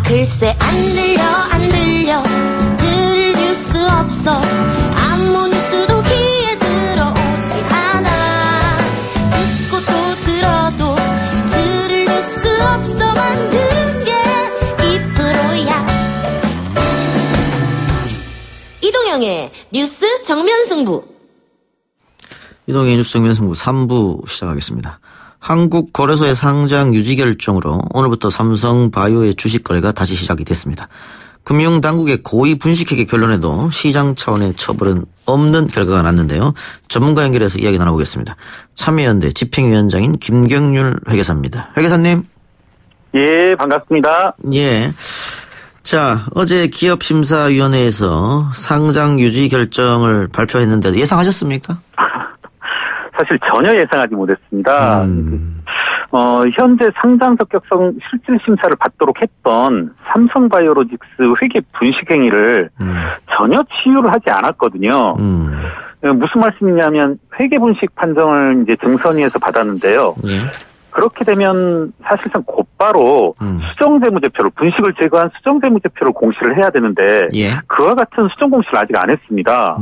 글쎄 안 들려 들을 뉴스 없어 아무 뉴스도 귀에 들어오지 않아 듣고 또 들어도 들을 뉴스 없어 만든 게 이 프로야. 이동영의 뉴스 정면승부. 이동영의 뉴스 정면승부 3부 시작하겠습니다. 한국거래소의 상장 유지 결정으로 오늘부터 삼성바이오의 주식 거래가 다시 시작이 됐습니다. 금융당국의 고의 분식회계 결론에도 시장 차원의 처벌은 없는 결과가 났는데요. 전문가 연결해서 이야기 나눠보겠습니다. 참여연대 집행위원장인 김경률 회계사입니다. 회계사님. 예, 반갑습니다. 예. 자, 어제 기업심사위원회에서 상장 유지 결정을 발표했는데 예상하셨습니까? 사실 전혀 예상하지 못했습니다. 현재 상장 적격성 실질 심사를 받도록 했던 삼성바이오로직스 회계 분식 행위를 전혀 치유를 하지 않았거든요. 무슨 말씀이냐면 회계 분식 판정을 이제 증선위에서 받았는데요. 예. 그렇게 되면 사실상 곧바로 수정재무제표를 분식을 제거한 수정재무제표를 공시를 해야 되는데 예. 그와 같은 수정 공시를 아직 안 했습니다.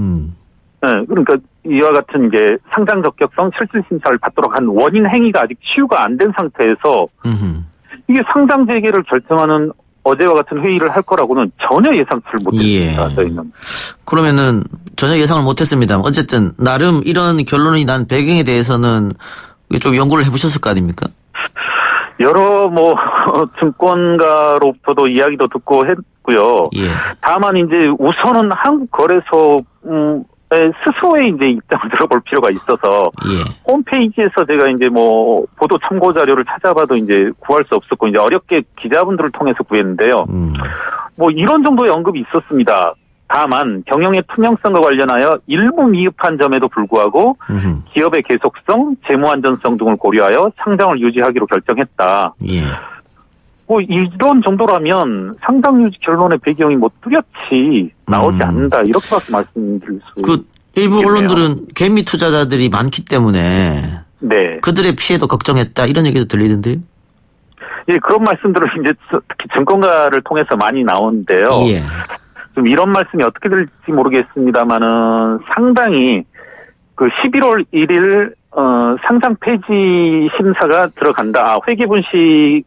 네, 그러니까 이와 같은 이제 상장 적격성 실질 심사를 받도록 한 원인 행위가 아직 치유가 안 된 상태에서 이게 상장 재개를 결정하는 어제와 같은 회의를 할 거라고는 전혀 예상치를 못했습니다. 예. 저희는. 그러면은 전혀 예상을 못했습니다만 어쨌든 나름 이런 결론이 난 배경에 대해서는 좀 연구를 해보셨을 거 아닙니까? 여러 증권가로부터도 이야기도 듣고 했고요. 예. 다만 이제 우선은 한국거래소 스스로의 이제 입장을 들어볼 필요가 있어서 예. 홈페이지에서 제가 이제 보도 참고 자료를 찾아봐도 이제 구할 수 없었고 이제 어렵게 기자분들을 통해서 구했는데요. 이런 정도의 언급이 있었습니다. 다만 경영의 투명성과 관련하여 일부 미흡한 점에도 불구하고 기업의 계속성, 재무 안전성 등을 고려하여 상장을 유지하기로 결정했다. 예. 이런 정도라면 상장 유지 결론의 배경이 뚜렷이 나오지 않는다. 이렇게밖에 말씀드릴 수 일부 있겠네요. 언론들은 개미 투자자들이 많기 때문에 네. 그들의 피해도 걱정했다 이런 얘기도 들리던데요. 예, 그런 말씀들은 이제 특히 증권가를 통해서 많이 나오는데요. 예. 좀 이런 말씀이 어떻게 될지 모르겠습니다만은 상당히 11월 1일 상장 폐지 심사가 들어간다. 회계 분식에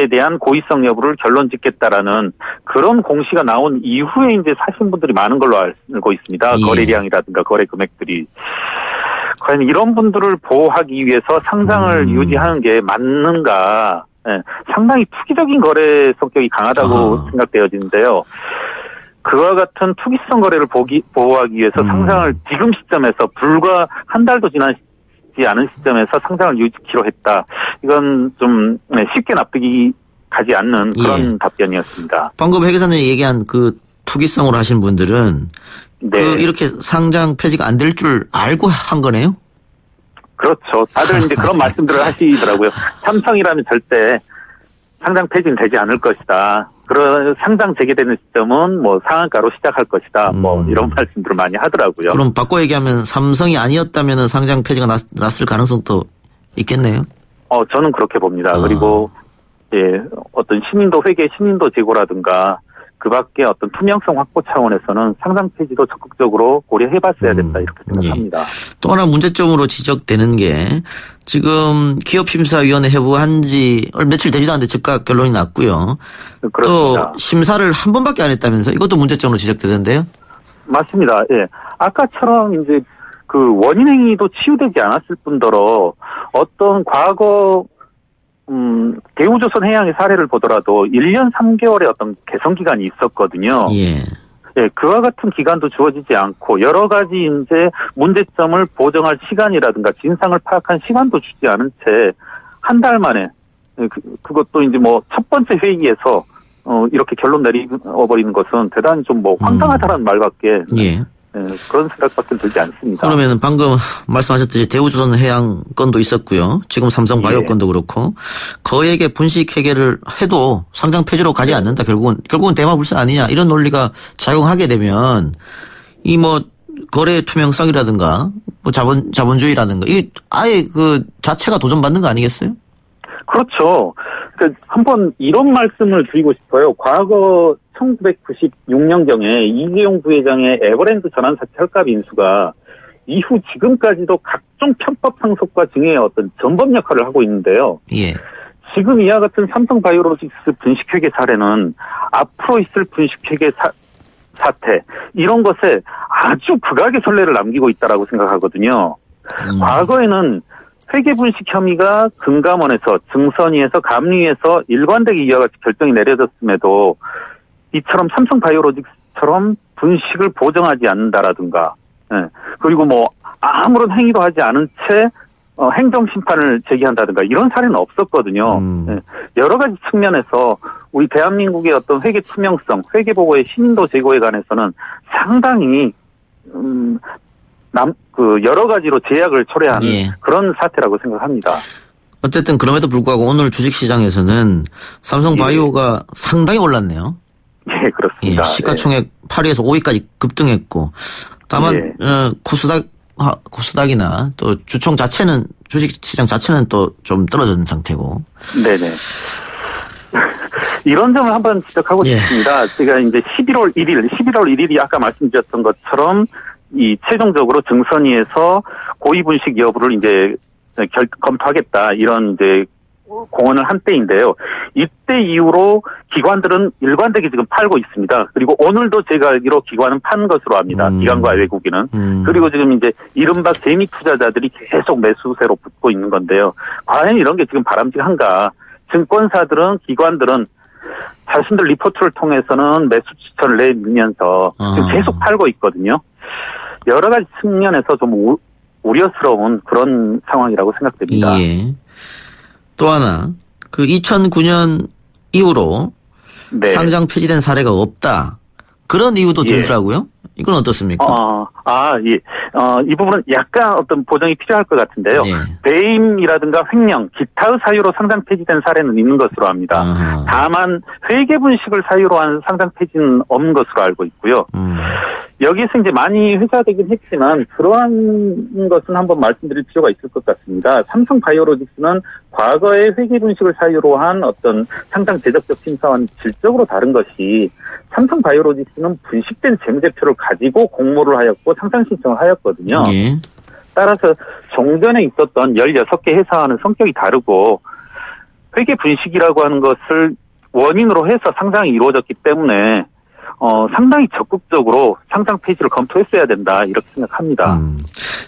대한 고의성 여부를 결론 짓겠다라는 그런 공시가 나온 이후에 이제 사신 분들이 많은 걸로 알고 있습니다. 예. 거래량이라든가 거래 금액들이. 과연 이런 분들을 보호하기 위해서 상장을 유지하는 게 맞는가. 예, 상당히 투기적인 거래 성격이 강하다고 생각되어지는데요. 그와 같은 투기성 거래를 보호하기 위해서 상장을 지금 시점에서 불과 한 달도 지나지 않은 시점에서 상장을 유지키로 했다. 이건 좀 쉽게 납득이 가지 않는 그런 예. 답변이었습니다. 방금 회계사님이 얘기한 투기성으로 하신 분들은 네. 이렇게 상장 폐지가 안 될 줄 알고 한 거네요? 그렇죠. 다들 이제 그런 말씀들을 하시더라고요. 삼성이라면 절대 상장 폐지는 되지 않을 것이다. 그런 상장 재개되는 시점은 상한가로 시작할 것이다. 이런 말씀들을 많이 하더라고요. 그럼 바꿔 얘기하면 삼성이 아니었다면 상장 폐지가 났을 가능성도 있겠네요. 저는 그렇게 봅니다. 그리고 예, 어떤 회계 신인도 제고라든가 그밖에 어떤 투명성 확보 차원에서는 상장 폐지도 적극적으로 고려해봤어야 된다 이렇게 생각합니다. 예. 또 하나 문제점으로 지적되는 게 지금 기업심사위원회 해부한 지 며칠 되지도 않는데 즉각 결론이 났고요. 그렇습니다. 또 심사를 한 번밖에 안 했다면서 이것도 문제점으로 지적되던데요. 맞습니다. 예, 아까처럼 이제 원인 행위도 치유되지 않았을 뿐더러 어떤 과거 대우조선 해양의 사례를 보더라도 1년 3개월의 어떤 개선 기간이 있었거든요. 예. 예, 그와 같은 기간도 주어지지 않고 여러 가지 이제 문제점을 보정할 시간이라든가 진상을 파악한 시간도 주지 않은 채 한 달 만에 그것도 이제 첫 번째 회의에서 이렇게 결론 내려버리는 것은 대단히 좀 황당하다라는 말밖에 예. 그런 생각밖에 들지 않습니다. 그러면 방금 말씀하셨듯이 대우조선 해양 건도 있었고요. 지금 삼성바이오 예. 건도 그렇고 거액의 분식 회계를 해도 상장 폐지로 가지 않는다. 결국은 대마불사 아니냐 이런 논리가 작용하게 되면 이 거래 투명성이라든가 자본주의라든가 이 아예 자체가 도전받는 거 아니겠어요? 그렇죠. 한번 이런 말씀을 드리고 싶어요. 과거 1996년경에 이재용 부회장의 에버랜드 전환 사채 헐값 인수가 이후 지금까지도 각종 편법 상속과 증여의 어떤 전범 역할을 하고 있는데요. 예. 지금 이와 같은 삼성바이오로직스 분식회계 사례는 앞으로 있을 분식회계 사태 이런 것에 아주 극악의 선례를 남기고 있다라고 생각하거든요. 과거에는 회계 분식 혐의가 금감원에서 증선위에서 감리위에서 일관되게 이와 같이 결정이 내려졌음에도 이처럼 삼성바이오로직스처럼 분식을 보정하지 않는다라든가, 그리고 뭐 아무런 행위도 하지 않은 채 행정심판을 제기한다든가 이런 사례는 없었거든요. 여러 가지 측면에서 우리 대한민국의 어떤 회계 투명성, 회계 보고의 신인도 제고에 관해서는 상당히 여러 가지로 제약을 초래하는 예. 그런 사태라고 생각합니다. 어쨌든 그럼에도 불구하고 오늘 주식시장에서는 삼성바이오가 상당히 올랐네요. 예, 그렇습니다. 예, 시가총액 8위에서 5위까지 급등했고 다만 코스닥이나 또 주총 자체는 주식시장 자체는 또 좀 떨어진 상태고. 네네. 이런 점을 한번 지적하고 싶습니다. 제가 이제 11월 1일이 아까 말씀드렸던 것처럼 이 최종적으로 증선위에서 고의분식 여부를 이제 검토하겠다 이런 이제 공언을 한 때인데요. 이때 이후로 기관들은 일관되게 지금 팔고 있습니다. 그리고 오늘도 제가 알기로 기관은 판 것으로 압니다. 기관과 외국인은. 그리고 지금 이제 이른바 개미 투자자들이 계속 매수세로 붙고 있는 건데요. 과연 이런 게 지금 바람직한가? 증권사들은 기관들은 자신들 리포트를 통해서는 매수 추천을 내밀면서 지금 계속 팔고 있거든요. 여러 가지 측면에서 좀 우려스러운 그런 상황이라고 생각됩니다. 예. 또 하나, 그 2009년 이후로 네. 상장 폐지된 사례가 없다. 그런 이유도 들더라고요. 이건 어떻습니까? 예. 이 부분은 약간 어떤 보정이 필요할 것 같은데요. 네. 배임이라든가 횡령, 기타의 사유로 상장 폐지된 사례는 있는 것으로 압니다. 다만 회계 분식을 사유로 한 상장 폐지는 없는 것으로 알고 있고요. 여기에서 이제 많이 회자되긴 했지만 그러한 것은 한번 말씀드릴 필요가 있을 것 같습니다. 삼성바이오로직스는 과거의 회계 분식을 사유로 한 어떤 상장 제적적 심사와는 질적으로 다른 것이 삼성바이오로직스는 분식된 재무제표를 가지고 공모를 하였고 상장 신청을 하였거든요. 예. 따라서 종전에 있었던 16개 회사와는 성격이 다르고 회계 분식이라고 하는 것을 원인으로 해서 상장이 이루어졌기 때문에 상당히 적극적으로 상장 폐지를 검토했어야 된다 이렇게 생각합니다.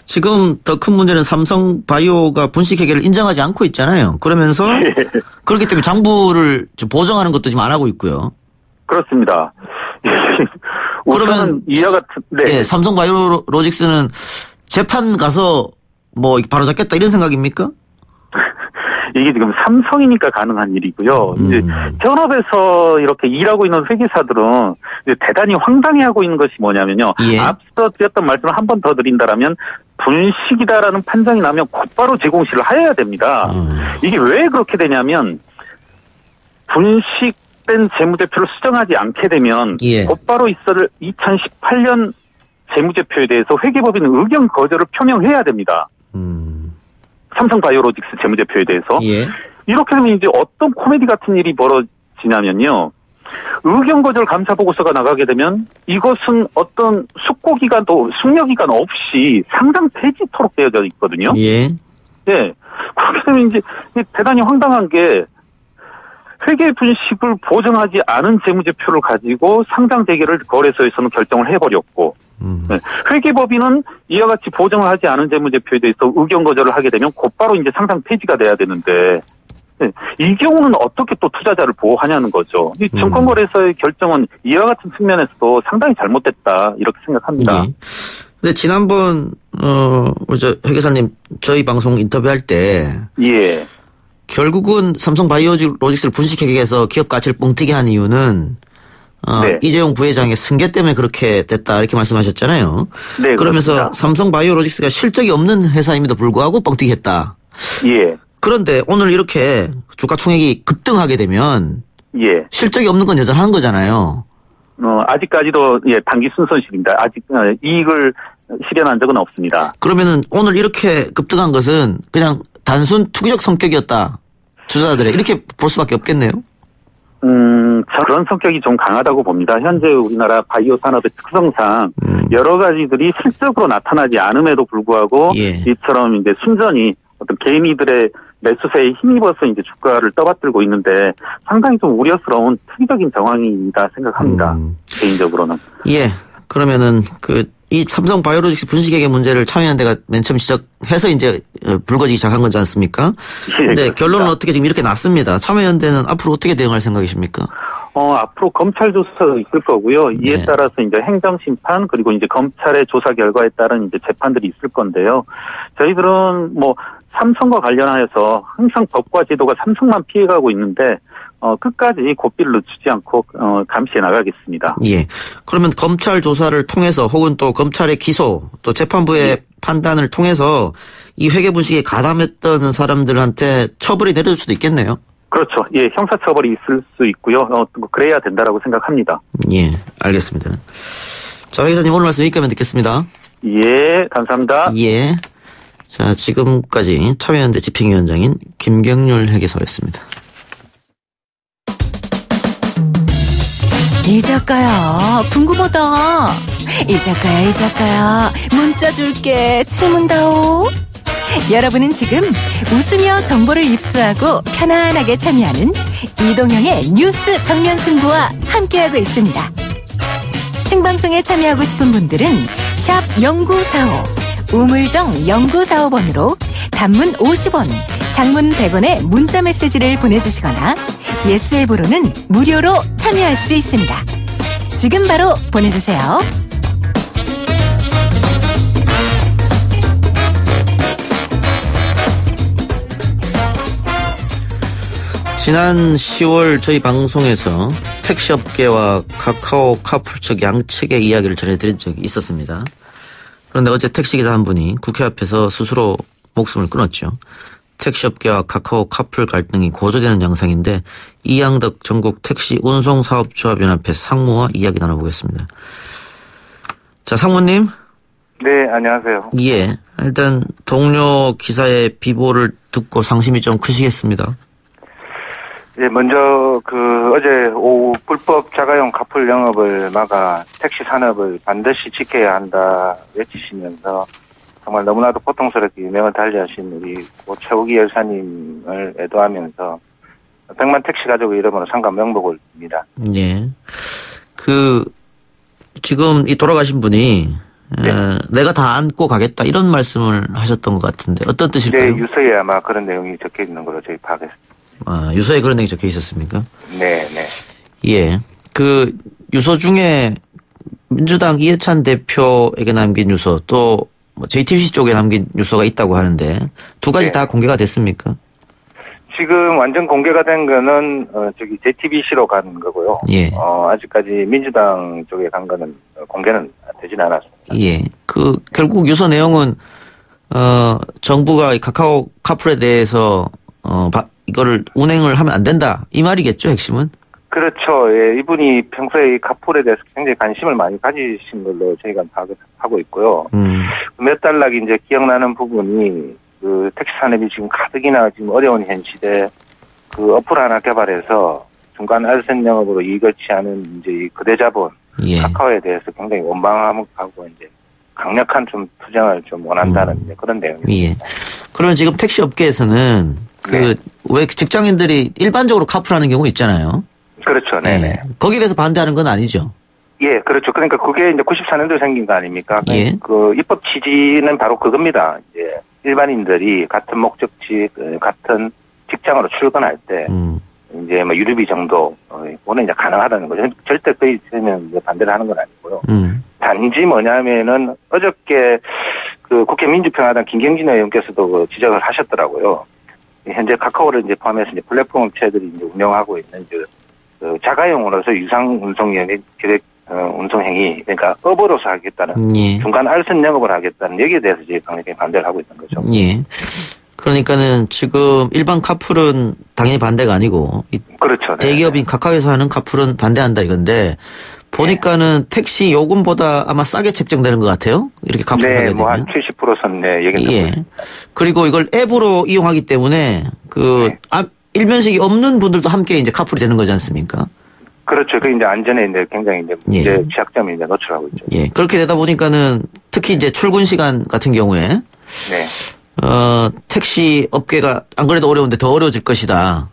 지금 더 큰 문제는 삼성바이오가 분식회계를 인정하지 않고 있잖아요. 그러면서 그렇기 때문에 장부를 보정하는 것도 지금 안 하고 있고요. 그렇습니다. 그러면 이와 같은 네, 삼성바이오로직스는 재판 가서 뭐 바로잡겠다 이런 생각입니까? 이게 지금 삼성이니까 가능한 일이고요. 이제 현업에서 이렇게 일하고 있는 회계사들은 이제 대단히 황당해하고 있는 것이 뭐냐면요. 예. 앞서 드렸던 말씀을 한 번 더 드린다라면 분식이다라는 판정이 나면 곧바로 재공시를 하여야 됩니다. 이게 왜 그렇게 되냐면 분식된 재무제표를 수정하지 않게 되면 곧바로 있을 2018년 재무제표에 대해서 회계법인 의견 거절을 표명해야 됩니다. 삼성바이오로직스 재무제표에 대해서. 예. 이렇게 되면 이제 어떤 코미디 같은 일이 벌어지냐면요. 의견 거절 감사 보고서가 나가게 되면 이것은 어떤 숙려기간 없이 상장 폐지토록 되어져 있거든요. 예. 네. 그렇게 되면 이제 대단히 황당한 게 회계 분식을 보정하지 않은 재무제표를 가지고 상장 재개를 거래소에서는 결정을 해버렸고 네. 회계법인은 이와 같이 보정을 하지 않은 재무제표에 대해서 의견 거절을 하게 되면 곧바로 이제 상장 폐지가 돼야 되는데 네. 이 경우는 어떻게 또 투자자를 보호하냐는 거죠. 이 증권거래소의 결정은 이와 같은 측면에서도 상당히 잘못됐다 이렇게 생각합니다. 예. 근데 지난번 우리 저 회계사님 저희 방송 인터뷰할 때 예. 결국은 삼성바이오로직스를 분식회계해서 기업 가치를 뻥튀기 한 이유는 네. 이재용 부회장의 승계 때문에 그렇게 됐다 이렇게 말씀하셨잖아요. 네, 그러면서 그렇습니다. 삼성바이오로직스가 실적이 없는 회사임에도 불구하고 뻥튀기했다. 예. 그런데 오늘 이렇게 주가 총액이 급등하게 되면 예. 실적이 없는 건 여전한 거잖아요. 아직까지도 단기 순손실입니다. 아직 이익을 실현한 적은 없습니다. 그러면은 오늘 이렇게 급등한 것은 그냥 단순 투기적 성격이었다. 투자자들의 이렇게 볼 수밖에 없겠네요. 저 그런 성격이 좀 강하다고 봅니다. 현재 우리나라 바이오 산업의 특성상 여러 가지들이 실적으로 나타나지 않음에도 불구하고 이처럼 이제 순전히 어떤 개인이들의 매수세에 힘입어서 이제 주가를 떠받들고 있는데 상당히 좀 우려스러운 특이적인 정황이다 생각합니다. 개인적으로는. 예. 그러면은 이 삼성 바이오로직스 분식회계 문제를 참여연대가 맨 처음 시작해서 이제 불거지기 시작한 거지 않습니까? 네, 결론은 어떻게 지금 이렇게 났습니다. 참여연대는 앞으로 어떻게 대응할 생각이십니까? 앞으로 검찰 조사도 있을 거고요. 이에 따라서 이제 행정심판 그리고 이제 검찰의 조사 결과에 따른 이제 재판들이 있을 건데요. 저희들은 삼성과 관련하여서 항상 법과 제도가 삼성만 피해가고 있는데 끝까지 고삐를 늦추지 않고 감시해 나가겠습니다. 예. 그러면 검찰 조사를 통해서 혹은 또 검찰의 기소 또 재판부의 판단을 통해서 이 회계 분식에 가담했던 사람들한테 처벌이 내려질 수도 있겠네요. 그렇죠. 예, 형사처벌이 있을 수 있고요. 그래야 된다라고 생각합니다. 예, 알겠습니다. 자, 회계사님 오늘 말씀 여기까지 듣겠습니다. 예, 감사합니다. 예. 자, 지금까지 참여연대 집행위원장인 김경률 회계사였습니다. 이 작가야, 궁금하다. 이 작가야, 문자 줄게. 질문다오. 여러분은 지금 웃으며 정보를 입수하고 편안하게 참여하는 이동형의 뉴스 정면 승부와 함께하고 있습니다. 생방송에 참여하고 싶은 분들은 샵 0945, 우물정 0945번으로 단문 50원, 장문 100원의 문자 메시지를 보내주시거나 예스 앱으로는 무료로 참여할 수 있습니다. 지금 바로 보내주세요. 지난 10월 저희 방송에서 택시업계와 카카오 카풀 측 양측의 이야기를 전해드린 적이 있었습니다. 그런데 어제 택시기사 한 분이 국회 앞에서 스스로 목숨을 끊었죠. 택시업계와 카카오 카풀 갈등이 고조되는 양상인데 이양덕 전국 택시 운송사업조합연합회 상무와 이야기 나눠보겠습니다. 자, 상무님. 네, 안녕하세요. 예. 일단 동료 기사의 비보를 듣고 상심이 좀 크시겠습니다. 예, 먼저 어제 오후 불법 자가용 카풀 영업을 막아 택시 산업을 반드시 지켜야 한다 외치시면서 정말 너무나도 고통스럽게 유명을 달리하신 우리 고 최욱이 열사님을 애도하면서 100만 택시 가족의 이름으로 상감 명복을 빕니다. 예. 지금 이 돌아가신 분이 내가 다 안고 가겠다 이런 말씀을 하셨던 것 같은데 어떤 뜻일까요? 네, 유서에 아마 그런 내용이 적혀 있는 걸로 저희 파악했습니다. 유서에 그런 내용이 적혀 있었습니까? 네, 네. 예. 유서 중에 민주당 이해찬 대표에게 남긴 유서 또 JTBC 쪽에 남긴 유서가 있다고 하는데 두 가지 다 공개가 됐습니까? 지금 완전 공개가 된 거는 JTBC로 간 거고요. 예. 아직까지 민주당 쪽에 간 거는 공개는 되진 않았습니다. 예. 결국 유서 내용은 정부가 카카오 카풀에 대해서 이거를 운행을 하면 안 된다 이 말이겠죠, 핵심은? 그렇죠. 예, 이분이 평소에 이 카풀에 대해서 굉장히 관심을 많이 가지신 걸로 저희가 파악하고 있고요. 몇 달 날 이제 기억나는 부분이 택시 산업이 지금 가뜩이나 지금 어려운 현 시대에 어플 하나 개발해서 중간 알선 영업으로 이익을 취하는 이제 이 거대자본 카카오에 대해서 굉장히 원망하고 이제 강력한 좀 투쟁을 좀 원한다는 이제 그런 내용입니다. 예. 그러면 지금 택시 업계에서는 왜 직장인들이 일반적으로 카풀하는 경우 있잖아요. 그렇죠. 네네. 거기에 대해서 반대하는 건 아니죠. 예, 그렇죠. 그러니까 그게 이제 94년도에 생긴 거 아닙니까? 예. 입법 취지는 바로 그겁니다. 이제 일반인들이 같은 목적지, 같은 직장으로 출근할 때, 이제 유류비 정도는 이제 가능하다는 거죠. 절대 그에 있으면 반대를 하는 건 아니고요. 단지 뭐냐면은 어저께 국회 민주평화당 김경진 의원께서도 지적을 하셨더라고요. 현재 카카오를 이제 포함해서 이제 플랫폼 업체들이 이제 운영하고 있는 자가용으로서 유상 운송행위, 그러니까 업으로서 하겠다는 중간 알선 영업을 하겠다는 여기에 대해서 이제 강력히 반대를 하고 있는 거죠. 예. 그러니까는 지금 일반 카풀은 당연히 반대가 아니고 그렇죠. 대기업인 카카오에서 하는 카풀은 반대한다 이건데 보니까는 택시 요금보다 아마 싸게 책정되는 것 같아요. 이렇게 카풀 하게 되면. 뭐 한 70%선 얘기는 예. 그리고 이걸 앱으로 이용하기 때문에 일면식이 없는 분들도 함께 이제 카풀이 되는 거지 않습니까? 그렇죠. 그 이제 안전에 이제 굉장히 이제 문제 취약점이 이제 노출하고 있죠. 예. 그렇게 되다 보니까는 특히 이제 출근 시간 같은 경우에 네. 택시 업계가 안 그래도 어려운데 더 어려워질 것이다.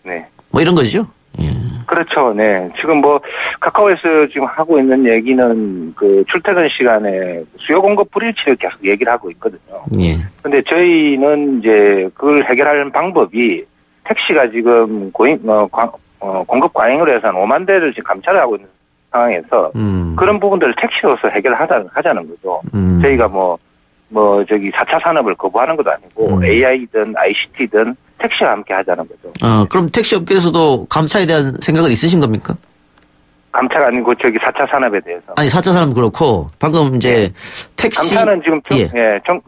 네. 뭐 이런 거죠. 예. 그렇죠. 네. 지금 뭐 카카오에서 지금 하고 있는 얘기는 그 출퇴근 시간에 수요 공급 불일치를 계속 얘기를 하고 있거든요. 예. 근데 저희는 이제 그걸 해결하는 방법이 택시가 지금 공급 과잉으로 해서 한 5만 대를 지금 감찰을 하고 있는 상황에서 그런 부분들을 택시로서 해결하자는 거죠. 저희가 저기 4차 산업을 거부하는 것도 아니고 AI든 ICT든 택시와 함께 하자는 거죠. 그럼 택시 업계에서도 감차에 대한 생각은 있으신 겁니까? 감차가 아니고 저기 4차 산업에 대해서. 아니 4차 산업은 그렇고 방금 이제 택시 감차는 지금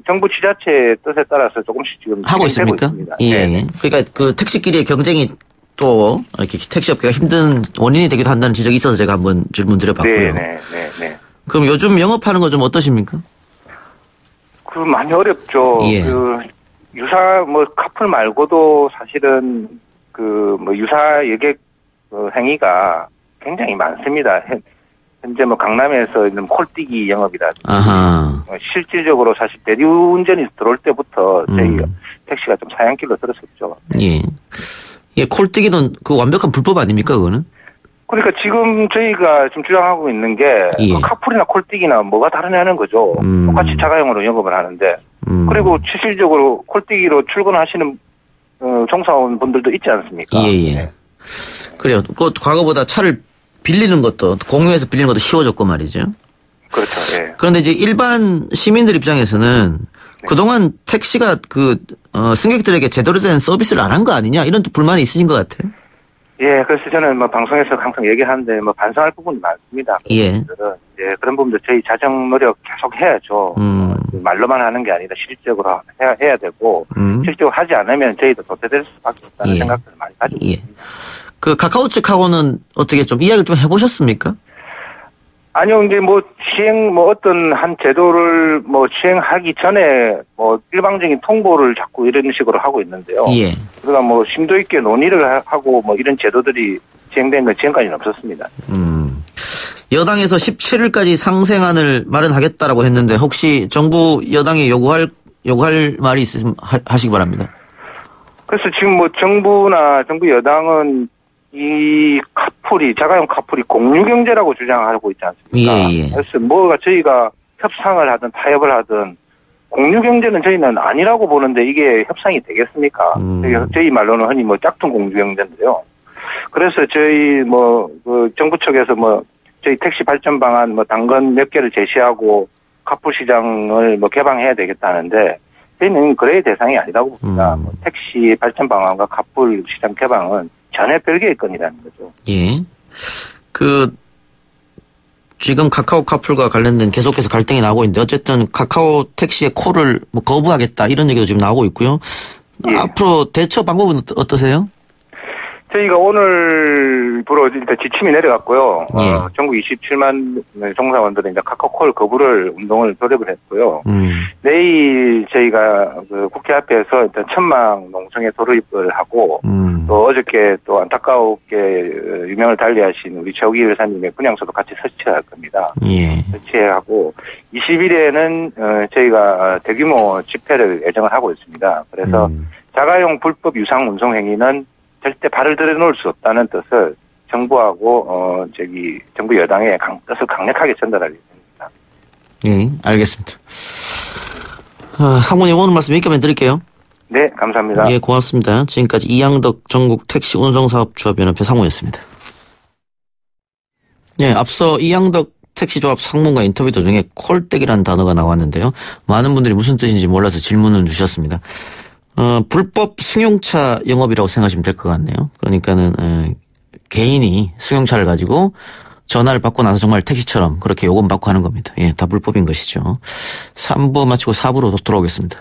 정부 지자체의 뜻에 따라서 조금씩 지금 하고 있습니까? 있습니다. 예. 네. 그러니까 그 택시끼리의 경쟁이 또 이렇게 택시 업계가 힘든 원인이 되기도 한다는 지적이 있어서 제가 한번 질문 드려봤고요. 네. 그럼 요즘 영업하는 거 좀 어떠십니까? 많이 어렵죠. 예. 유사 카풀 말고도 사실은 유사 여객 행위가 굉장히 많습니다. 현재 강남에서 있는 콜뛰기 영업이라든지 실질적으로 사실 대리운전이 들어올 때부터 저희 택시가 좀 사양길로 들었었죠. 예. 예, 콜뛰기는 그 완벽한 불법 아닙니까, 그거는? 그러니까 지금 저희가 지금 주장하고 있는 게 카풀이나 콜뛰기나 뭐가 다르냐는 거죠. 똑같이 자가용으로 영업을 하는데 그리고 실질적으로 콜뛰기로 출근하시는 종사원 분들도 있지 않습니까? 예. 네. 그래요. 그 과거보다 차를 빌리는 것도 공유해서 빌리는 것도 쉬워졌고 말이죠. 그렇죠. 예. 그런데 이제 일반 시민들 입장에서는 그동안 택시가 승객들에게 제대로 된 서비스를 안 한 거 아니냐 이런 또 불만이 있으신 것 같아요. 예, 그래서 저는 방송에서 항상 얘기하는데 반성할 부분이 많습니다. 예. 그런 부분들 저희 자정 노력 계속 해야죠. 말로만 하는 게 아니라 실질적으로 해야 되고 실제로 하지 않으면 저희도 도태될 수밖에 없다는 생각들을 많이 가지고 있습니다. 그 카카오 측하고는 어떻게 좀 이야기를 좀 해보셨습니까? 아니요, 이제 시행 어떤 한 제도를 시행하기 전에 일방적인 통보를 자꾸 이런 식으로 하고 있는데요. 예. 그러니까 심도 있게 논의를 하고 이런 제도들이 시행된 건 지금까지는 없었습니다. 여당에서 17일까지 상생안을 마련하겠다라고 했는데 혹시 정부 여당에 요구할 말이 있으시면 하시기 바랍니다. 그래서 지금 정부 여당은 이 자가용 카풀이 공유경제라고 주장하고 있지 않습니까? 예. 그래서 저희가 협상을 하든 타협을 하든 공유경제는 저희는 아니라고 보는데 이게 협상이 되겠습니까? 저희 말로는 흔히 짝퉁 공유경제인데요. 그래서 저희 정부 측에서 저희 택시 발전 방안 당근 몇 개를 제시하고 카풀 시장을 개방해야 되겠다는데 저희는 그래의 대상이 아니라고 봅니다. 택시 발전 방안과 카풀 시장 개방은 전혀 별개의 건이라는 거죠. 예. 지금 카카오 카풀과 관련된 계속해서 갈등이 나오고 있는데 어쨌든 카카오 택시의 콜을 거부하겠다 이런 얘기도 지금 나오고 있고요. 예. 앞으로 대처 방법은 어떠세요? 저희가 오늘부로 일단 지침이 내려갔고요. 예. 전국 27만 종사원들은 이제 카카오콜 거부를 운동을 돌입을 했고요. 내일 저희가 국회 앞에서 일단 천막 농성에 돌입을 하고 또 어저께 또 안타깝게 유명을 달리하신 우리 최욱이 의사님의 분향소도 같이 설치할 겁니다. 예. 설치하고 20일에는 저희가 대규모 집회를 예정을 하고 있습니다. 그래서 자가용 불법 유상 운송 행위는 절대 발을 들여놓을 수 없다는 뜻을 정부하고 정부 여당의 뜻을 강력하게 전달할 예정입니다. 예, 알겠습니다. 상무님 오늘 말씀 여기까지 드릴게요. 네, 감사합니다. 예, 고맙습니다. 지금까지 이양덕 전국 택시 운송사업조합연합회 상무였습니다. 예, 앞서 이양덕 택시조합 상무가 인터뷰 도중에 콜떼기라는 단어가 나왔는데요. 많은 분들이 무슨 뜻인지 몰라서 질문을 주셨습니다. 불법 승용차 영업이라고 생각하시면 될 것 같네요. 그러니까는 개인이 승용차를 가지고 전화를 받고 나서 정말 택시처럼 그렇게 요금 받고 하는 겁니다. 예, 다 불법인 것이죠. 3부 마치고 4부로 돌아오겠습니다.